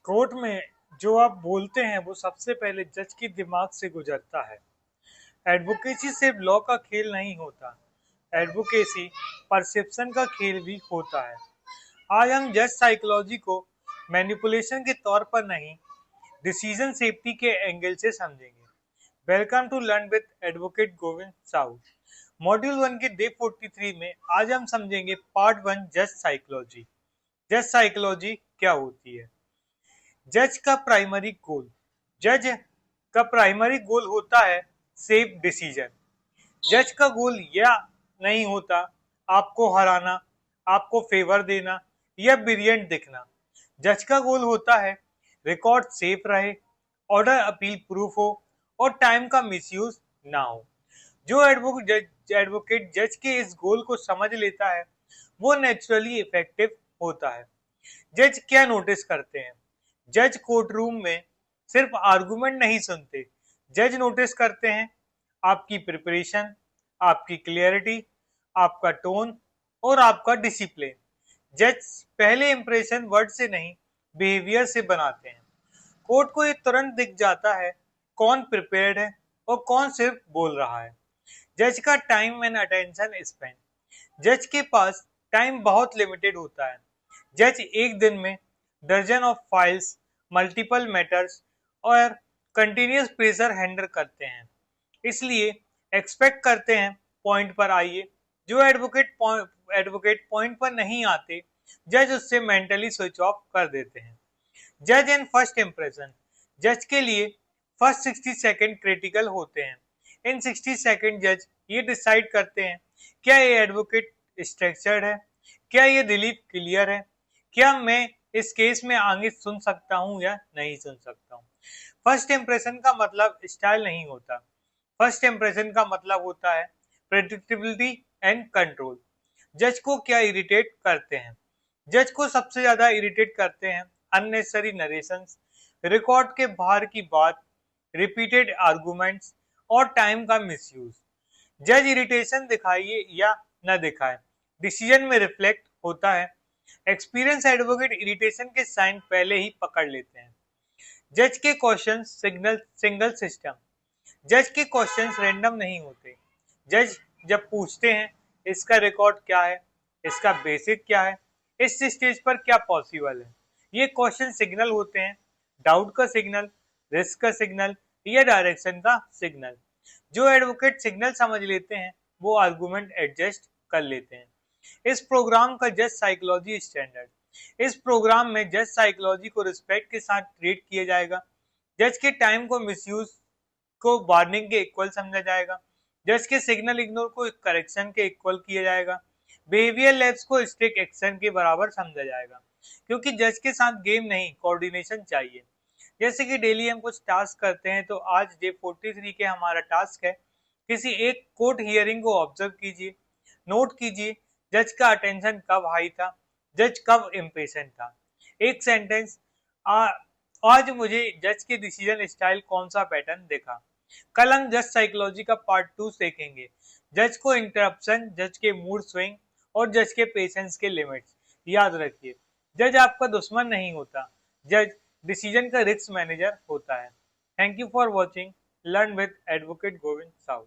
Court में जो आप बोलते हैं वो सबसे पहले जज के दिमाग से गुजरता है। एडवोकेसी सिर्फ लॉ का खेल नहीं होता, एडवोकेसी परसेप्शन का खेल भी होता है। आज हम जज साइकोलॉजी को मैनिपुलेशन के तौर पर नहीं, डिसीजन सेफ्टी के एंगल से समझेंगे। Welcome to learn with advocate Govind Sahu. Module 1 के डे 43 में आज हम समझेंगे पार्ट 1 जज साइकोलॉजी। जज साइकोलॉजी क्या होती है? जज का प्राइमरी गोल जज का प्राइमरी गोल होता है सेफ डिसीजन। जज का गोल यह नहीं होता आपको हराना, आपको फेवर देना या ब्रिलियंट दिखना। जज का गोल होता है रिकॉर्ड सेफ रहे, ऑर्डर अपील प्रूफ हो और टाइम का मिसयूज ना हो। जो एडवोकेट जज के इस गोल को समझ लेता है वो नेचुरली इफेक्टिव होता है। जज क्या नोटिस करते हैं? जज कोर्ट रूम में सिर्फ आर्गुमेंट नहीं सुनते, जज नोटिस करते हैं आपकी प्रिपरेशन, आपकी क्लियरिटी, आपका टोन और आपका डिसिप्लिन। जज पहले इंप्रेशन वर्ड से नहीं, बिहेवियर से बनाते हैं। कोर्ट को ये तुरंत दिख जाता है कौन प्रिपेयर्ड है और कौन सिर्फ बोल रहा है। जज का टाइम एंड अटेंशन स्पेन। जज के पास टाइम बहुत लिमिटेड होता है। जज एक दिन में दर्जन ऑफ फाइल्स, मल्टीपल मैटर्स और कंटिन्यूस प्रेशर हैंडल करते हैं, इसलिए एक्सपेक्ट करते हैं पॉइंट पर आइए। जो एडवोकेट पॉइंट पर नहीं आते, जज उससे मेंटली स्विच ऑफ कर देते हैं। जज एंड फर्स्ट इंप्रेशन। जज के लिए फर्स्ट 60 सेकंड क्रिटिकल होते हैं। इन 60 सेकंड जज ये डिसाइड करते हैं क्या ये एडवोकेट स्ट्रक्चर्ड है, क्या ये रिलीफ क्लियर है, क्या मैं इस केस में आगे सुन सकता हूं या नहीं सुन सकता हूं। फर्स्ट इंप्रेशन का मतलब स्टाइल नहीं होता, फर्स्ट इंप्रेशन का मतलब होता है प्रेडिक्टेबिलिटी एंड कंट्रोल। जज को क्या इरिटेट करते हैं? जज को सबसे ज्यादा इरिटेट करते हैं अननेसेसरी नरेशंस, रिकॉर्ड के बाहर की बात, रिपीटेड आर्गुमेंट्स और टाइम का मिसयूज। जज इरिटेशन दिखाइए या न दिखाए, डिसीजन में रिफ्लेक्ट होता है। एक्सपीरियंस एडवोकेट इरिटेशन के साइन पहले ही पकड़ लेते हैं। जज के क्वेश्चन सिंगल सिस्टम। जज के क्वेश्चंस रैंडम नहीं होते। जज जब पूछते हैं इसका रिकॉर्ड क्या है, इसका बेसिक क्या है, इस स्टेज पर क्या पॉसिबल है, ये क्वेश्चन सिग्नल होते हैं, डाउट का सिग्नल, रिस्क का सिग्नल या डायरेक्शन का सिग्नल। जो एडवोकेट सिग्नल समझ लेते हैं वो आर्गुमेंट एडजस्ट कर लेते हैं। इस प्रोग्राम का जज साइकोलॉजी स्टैंडर्ड। इस प्रोग्राम में जज साइकोलॉजी को रिस्पेक्ट के साथ ट्रीट किया जाएगा। जज के टाइम को मिसयूज को वार्निंग के इक्वल समझा जाएगा। जज के सिग्नल इग्नोर को करेक्शन के इक्वल किया जाएगा। बिहेवियर लैप्स को स्ट्रिक्ट एक्शन के बराबर समझा जाएगा, क्योंकि जज के साथ गेम नहीं, कोऑर्डिनेशन चाहिए। जैसे कि डेली हम कुछ टास्क करते हैं, तो आज डे 43 के हमारा टास्क है किसी एक कोर्ट हियरिंग को ऑब्जर्व कीजिए, नोट कीजिए जज का अटेंशन कब हाई था, जज कब इम्पेशेंट था। एक सेंटेंस, आज मुझे जज के डिसीजन स्टाइल कौन सा पैटर्न देखा। कल हम जज साइकोलॉजी का पार्ट 2 सीखेंगे। जज को इंटरप्शन, जज के मूड स्विंग और जज के पेशेंस के लिमिट्स। याद रखिए, जज आपका दुश्मन नहीं होता, जज डिसीजन का रिस्क मैनेजर होता है। Thank you for watching learn with advocate Govind Sahu.